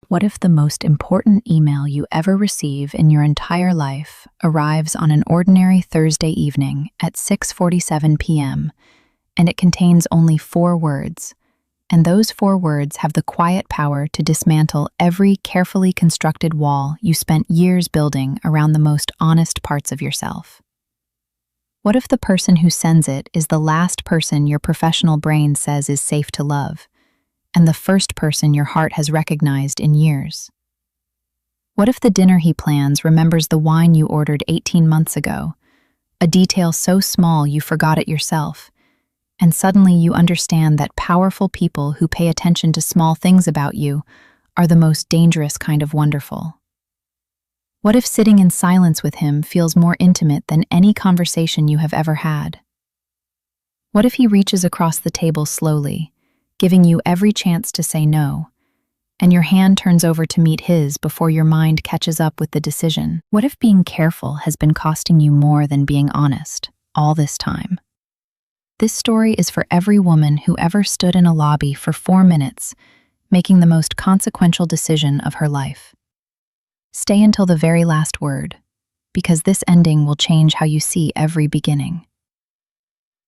What if the most important email you ever receive in your entire life arrives on an ordinary Thursday evening at 6:47 p.m. and it contains only 4 words, and those 4 words have the quiet power to dismantle every carefully constructed wall you spent years building around the most honest parts of yourself? What if the person who sends it is the last person your professional brain says is safe to love, and the first person your heart has recognized in years? What if the dinner he plans remembers the wine you ordered 18 months ago, a detail so small you forgot it yourself, and suddenly you understand that powerful people who pay attention to small things about you are the most dangerous kind of wonderful? What if sitting in silence with him feels more intimate than any conversation you have ever had? What if he reaches across the table slowly, giving you every chance to say no, and your hand turns over to meet his before your mind catches up with the decision? What if being careful has been costing you more than being honest all this time? This story is for every woman who ever stood in a lobby for 4 minutes, making the most consequential decision of her life. Stay until the very last word, because this ending will change how you see every beginning.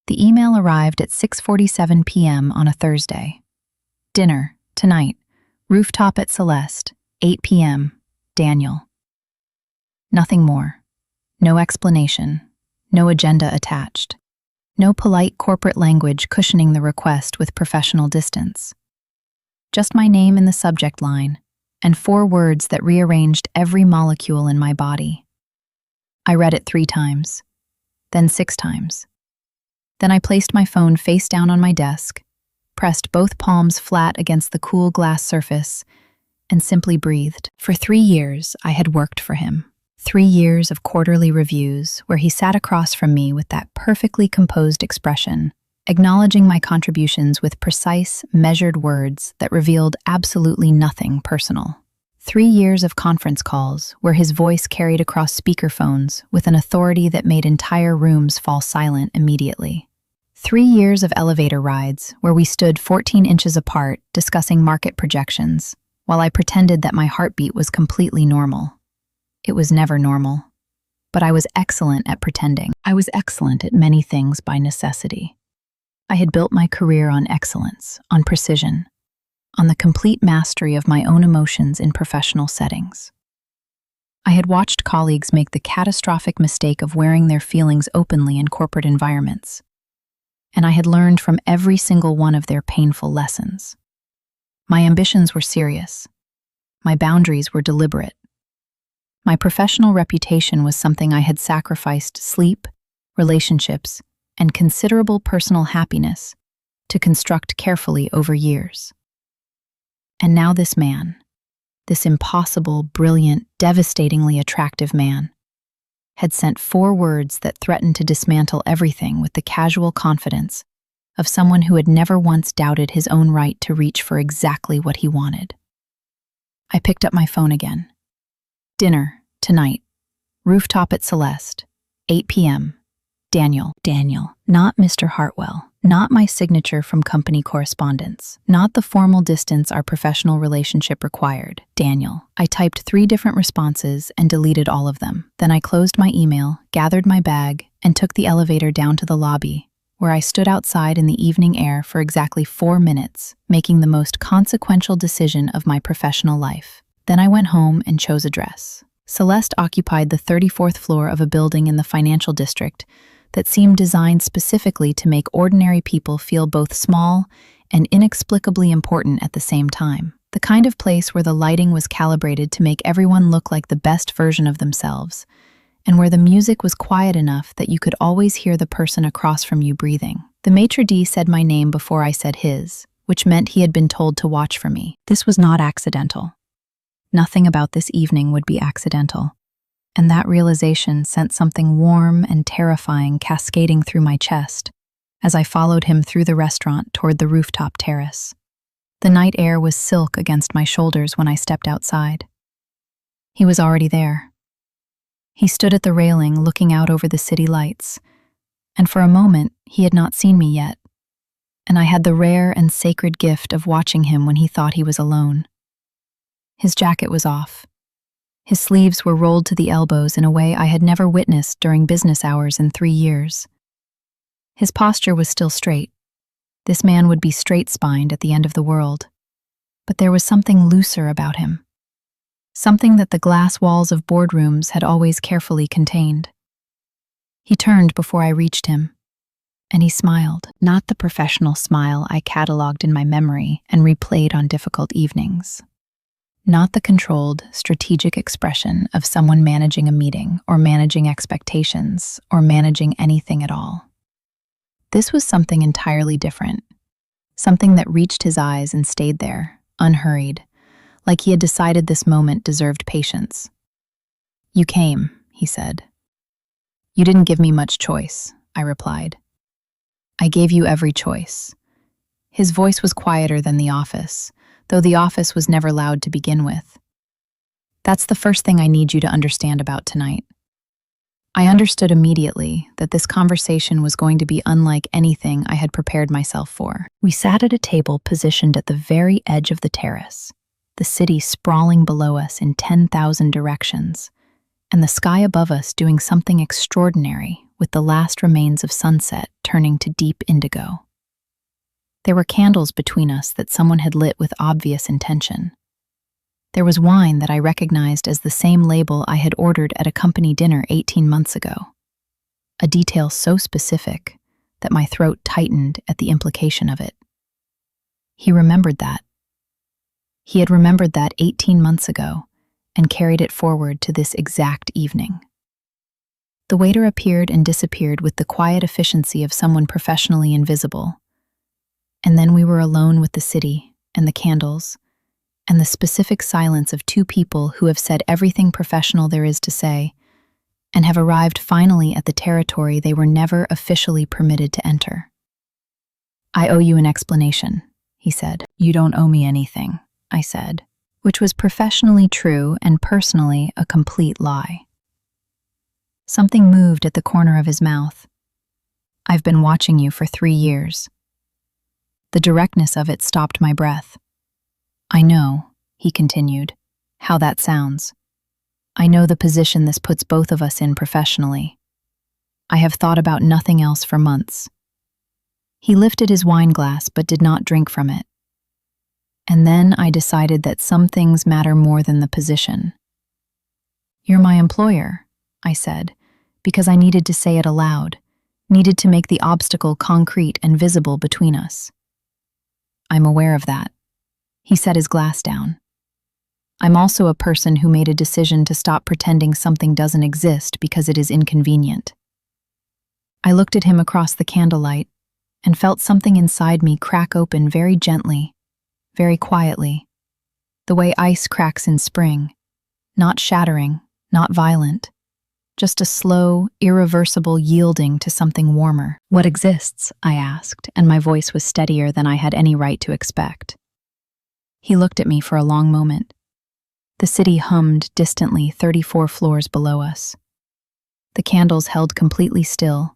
The email arrived at 6:47 p.m. on a Thursday. Dinner, tonight, rooftop at Celeste, 8 p.m., Daniel. Nothing more. No explanation. No agenda attached. No polite corporate language cushioning the request with professional distance. Just my name in the subject line, and 4 words that rearranged every molecule in my body. I read it 3 times, then 6 times. Then I placed my phone face down on my desk, pressed both palms flat against the cool glass surface, and simply breathed. For 3 years, I had worked for him. 3 years of quarterly reviews where he sat across from me with that perfectly composed expression, acknowledging my contributions with precise, measured words that revealed absolutely nothing personal. 3 years of conference calls where his voice carried across speakerphones with an authority that made entire rooms fall silent immediately. 3 years of elevator rides where we stood 14 inches apart discussing market projections, while I pretended that my heartbeat was completely normal. It was never normal, but I was excellent at pretending. I was excellent at many things by necessity. I had built my career on excellence, on precision, on the complete mastery of my own emotions in professional settings. I had watched colleagues make the catastrophic mistake of wearing their feelings openly in corporate environments, and I had learned from every single one of their painful lessons. My ambitions were serious. My boundaries were deliberate. My professional reputation was something I had sacrificed sleep, relationships, and considerable personal happiness to construct carefully over years. And now this man, this impossible, brilliant, devastatingly attractive man, had sent 4 words that threatened to dismantle everything with the casual confidence of someone who had never once doubted his own right to reach for exactly what he wanted. I picked up my phone again. Dinner, tonight, rooftop at Celeste, 8 p.m., Daniel. Daniel, not Mr. Hartwell, not my signature from company correspondence, not the formal distance our professional relationship required. Daniel. I typed 3 different responses and deleted all of them. Then I closed my email, gathered my bag, and took the elevator down to the lobby, where I stood outside in the evening air for exactly 4 minutes, making the most consequential decision of my professional life. Then I went home and chose a dress. Celeste occupied the 34th floor of a building in the financial district that seemed designed specifically to make ordinary people feel both small and inexplicably important at the same time. The kind of place where the lighting was calibrated to make everyone look like the best version of themselves, and where the music was quiet enough that you could always hear the person across from you breathing. The maitre d' said my name before I said his, which meant he had been told to watch for me. This was not accidental. Nothing about this evening would be accidental. And that realization sent something warm and terrifying cascading through my chest as I followed him through the restaurant toward the rooftop terrace. The night air was silk against my shoulders when I stepped outside. He was already there. He stood at the railing looking out over the city lights, and for a moment he had not seen me yet, and I had the rare and sacred gift of watching him when he thought he was alone. His jacket was off. His sleeves were rolled to the elbows in a way I had never witnessed during business hours in 3 years. His posture was still straight. This man would be straight-spined at the end of the world. But there was something looser about him. Something that the glass walls of boardrooms had always carefully contained. He turned before I reached him, and he smiled, not the professional smile I catalogued in my memory and replayed on difficult evenings. Not the controlled, strategic expression of someone managing a meeting or managing expectations or managing anything at all. This was something entirely different, something that reached his eyes and stayed there, unhurried, like he had decided this moment deserved patience. "You came," he said. "You didn't give me much choice," I replied. "I gave you every choice." His voice was quieter than the office, though the office was never loud to begin with. "That's the first thing I need you to understand about tonight." I understood immediately that this conversation was going to be unlike anything I had prepared myself for. We sat at a table positioned at the very edge of the terrace, the city sprawling below us in 10,000 directions, and the sky above us doing something extraordinary with the last remains of sunset turning to deep indigo. There were candles between us that someone had lit with obvious intention. There was wine that I recognized as the same label I had ordered at a company dinner 18 months ago, a detail so specific that my throat tightened at the implication of it. He remembered that. He had remembered that 18 months ago and carried it forward to this exact evening. The waiter appeared and disappeared with the quiet efficiency of someone professionally invisible. And then we were alone with the city and the candles and the specific silence of two people who have said everything professional there is to say and have arrived finally at the territory they were never officially permitted to enter. "I owe you an explanation," he said. "You don't owe me anything," I said, which was professionally true and personally a complete lie. Something moved at the corner of his mouth. "I've been watching you for 3 years. The directness of it stopped my breath. "I know," he continued, "how that sounds. I know the position this puts both of us in professionally. I have thought about nothing else for months." He lifted his wine glass but did not drink from it. "And then I decided that some things matter more than the position." "You're my employer," I said, because I needed to say it aloud, needed to make the obstacle concrete and visible between us. "I'm aware of that." He set his glass down. "I'm also a person who made a decision to stop pretending something doesn't exist because it is inconvenient." I looked at him across the candlelight and felt something inside me crack open very gently, very quietly, the way ice cracks in spring, not shattering, not violent, just a slow, irreversible yielding to something warmer. "What exists?" I asked, and my voice was steadier than I had any right to expect. He looked at me for a long moment. The city hummed distantly 34 floors below us. The candles held completely still,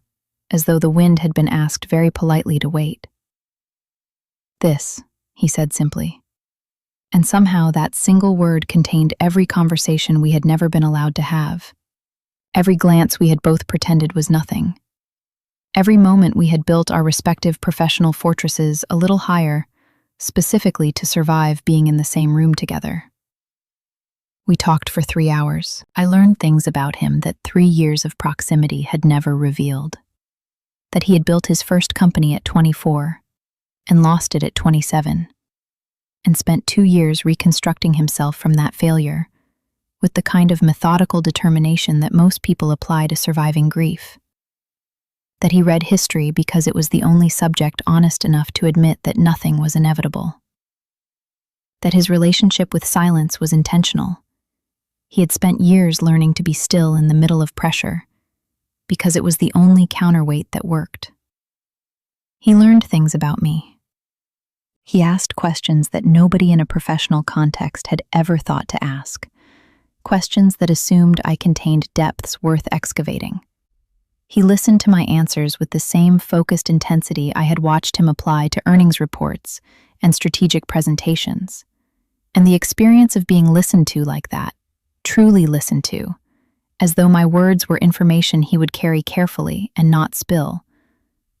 as though the wind had been asked very politely to wait. "This," he said simply. And somehow that single word contained every conversation we had never been allowed to have. Every glance we had both pretended was nothing. Every moment we had built our respective professional fortresses a little higher, specifically to survive being in the same room together. We talked for 3 hours. I learned things about him that 3 years of proximity had never revealed. That he had built his first company at 24 and lost it at 27, and spent 2 years reconstructing himself from that failure, with the kind of methodical determination that most people apply to surviving grief. That he read history because it was the only subject honest enough to admit that nothing was inevitable. That his relationship with silence was intentional. He had spent years learning to be still in the middle of pressure, because it was the only counterweight that worked. He learned things about me. He asked questions that nobody in a professional context had ever thought to ask. Questions that assumed I contained depths worth excavating. He listened to my answers with the same focused intensity I had watched him apply to earnings reports and strategic presentations, And the experience of being listened to like that, truly listened to, as though my words were information he would carry carefully and not spill,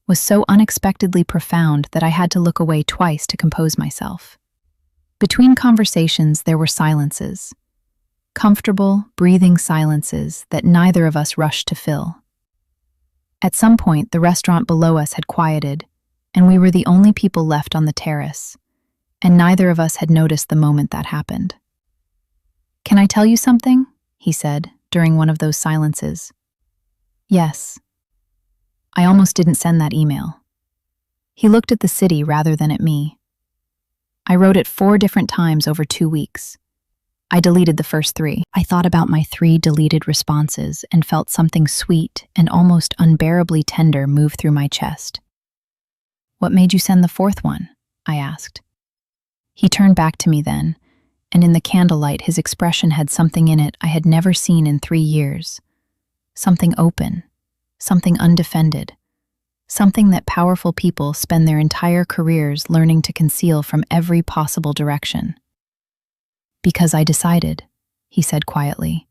was so unexpectedly profound that I had to look away twice to compose myself. Between conversations, there were silences. Comfortable, breathing silences that neither of us rushed to fill. At some point, the restaurant below us had quieted, and we were the only people left on the terrace, and neither of us had noticed the moment that happened. "Can I tell you something?" he said, during one of those silences. "Yes." I almost didn't send that email. He looked at the city rather than at me. I wrote it 4 different times over 2 weeks. I deleted the first 3. I thought about my 3 deleted responses and felt something sweet and almost unbearably tender move through my chest. "What made you send the 4th one?" I asked. He turned back to me then, and in the candlelight his expression had something in it I had never seen in 3 years. Something open, something undefended, something that powerful people spend their entire careers learning to conceal from every possible direction. "Because I decided," he said quietly,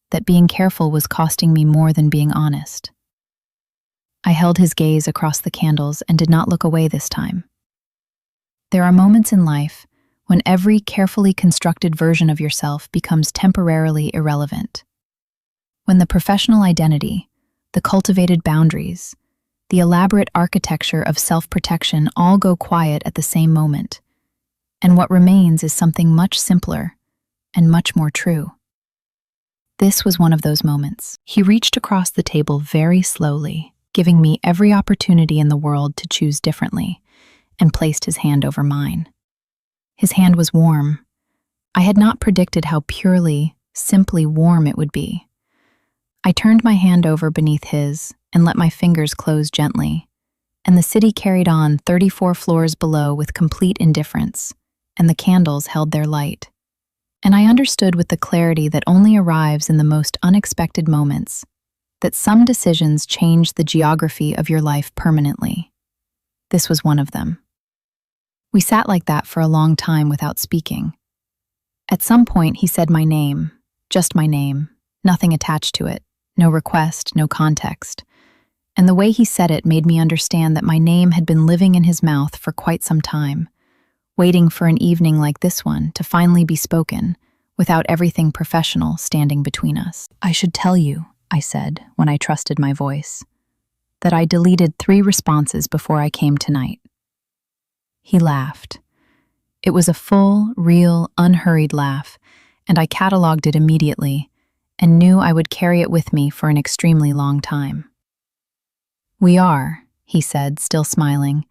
"that being careful was costing me more than being honest." I held his gaze across the candles and did not look away this time. There are moments in life when every carefully constructed version of yourself becomes temporarily irrelevant. When the professional identity, the cultivated boundaries, the elaborate architecture of self-protection all go quiet at the same moment, and what remains is something much simpler and much more true. This was one of those moments. He reached across the table very slowly, giving me every opportunity in the world to choose differently, and placed his hand over mine. His hand was warm. I had not predicted how purely, simply warm it would be. I turned my hand over beneath his and let my fingers close gently, and the city carried on 34 floors below with complete indifference, and the candles held their light. And I understood with the clarity that only arrives in the most unexpected moments that some decisions change the geography of your life permanently. This was one of them. We sat like that for a long time without speaking. At some point, he said my name, just my name, nothing attached to it, no request, no context. And the way he said it made me understand that my name had been living in his mouth for quite some time, waiting for an evening like this one to finally be spoken, without everything professional standing between us. "I should tell you," I said when I trusted my voice, "that I deleted 3 responses before I came tonight." He laughed. It was a full, real, unhurried laugh, and I cataloged it immediately and knew I would carry it with me for an extremely long time. "We are," he said, still smiling,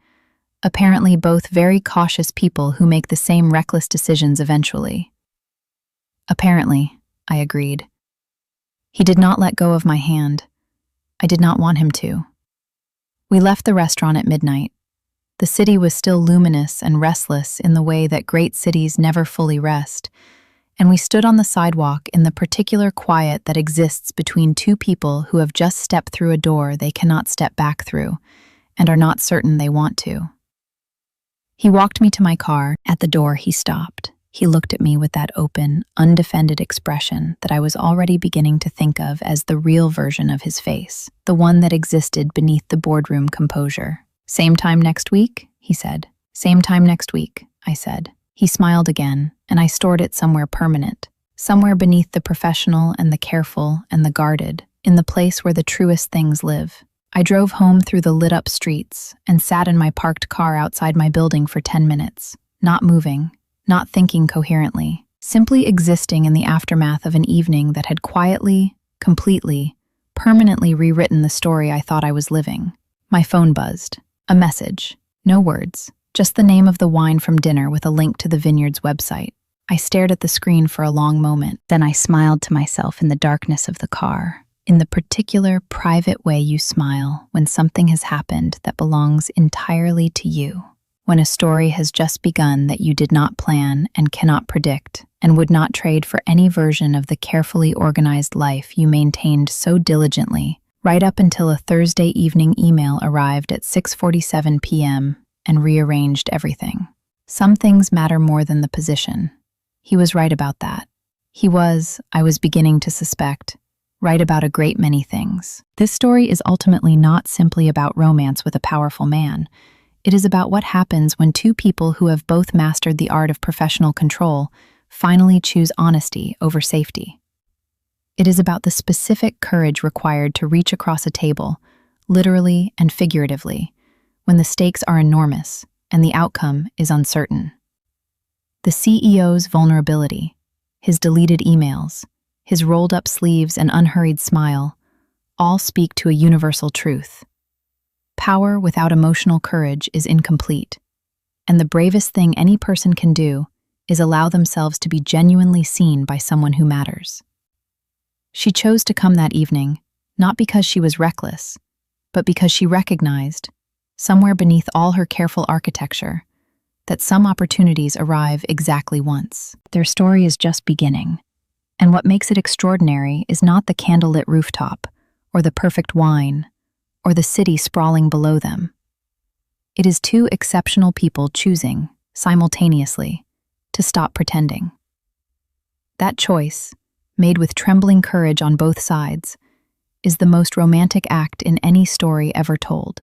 "apparently both very cautious people who make the same reckless decisions eventually." "Apparently," I agreed. He did not let go of my hand. I did not want him to. We left the restaurant at midnight. The city was still luminous and restless in the way that great cities never fully rest, and we stood on the sidewalk in the particular quiet that exists between 2 people who have just stepped through a door they cannot step back through and are not certain they want to. He walked me to my car. At the door, he stopped. He looked at me with that open, undefended expression that I was already beginning to think of as the real version of his face, the one that existed beneath the boardroom composure. "Same time next week?" he said. "Same time next week," I said. He smiled again, and I stored it somewhere permanent, somewhere beneath the professional and the careful and the guarded, in the place where the truest things live. I drove home through the lit-up streets and sat in my parked car outside my building for 10 minutes, not moving, not thinking coherently, simply existing in the aftermath of an evening that had quietly, completely, permanently rewritten the story I thought I was living. My phone buzzed. A message. No words. Just the name of the wine from dinner with a link to the vineyard's website. I stared at the screen for a long moment. Then I smiled to myself in the darkness of the car, in the particular private way you smile when something has happened that belongs entirely to you, when a story has just begun that you did not plan and cannot predict, and would not trade for any version of the carefully organized life you maintained so diligently, right up until a Thursday evening email arrived at 6:47 p.m. and rearranged everything. Some things matter more than the position, He was right about that. He was, I was beginning to suspect, right about a great many things. This story is ultimately not simply about romance with a powerful man. It is about what happens when two people who have both mastered the art of professional control finally choose honesty over safety. It is about the specific courage required to reach across a table, literally and figuratively, when the stakes are enormous and the outcome is uncertain. The CEO's vulnerability, his deleted emails, his rolled-up sleeves and unhurried smile, all speak to a universal truth. Power without emotional courage is incomplete, and the bravest thing any person can do is allow themselves to be genuinely seen by someone who matters. She chose to come that evening, not because she was reckless, but because she recognized, somewhere beneath all her careful architecture, that some opportunities arrive exactly once. Their story is just beginning, and what makes it extraordinary is not the candlelit rooftop, or the perfect wine, or the city sprawling below them. It is two exceptional people choosing, simultaneously, to stop pretending. That choice, made with trembling courage on both sides, is the most romantic act in any story ever told.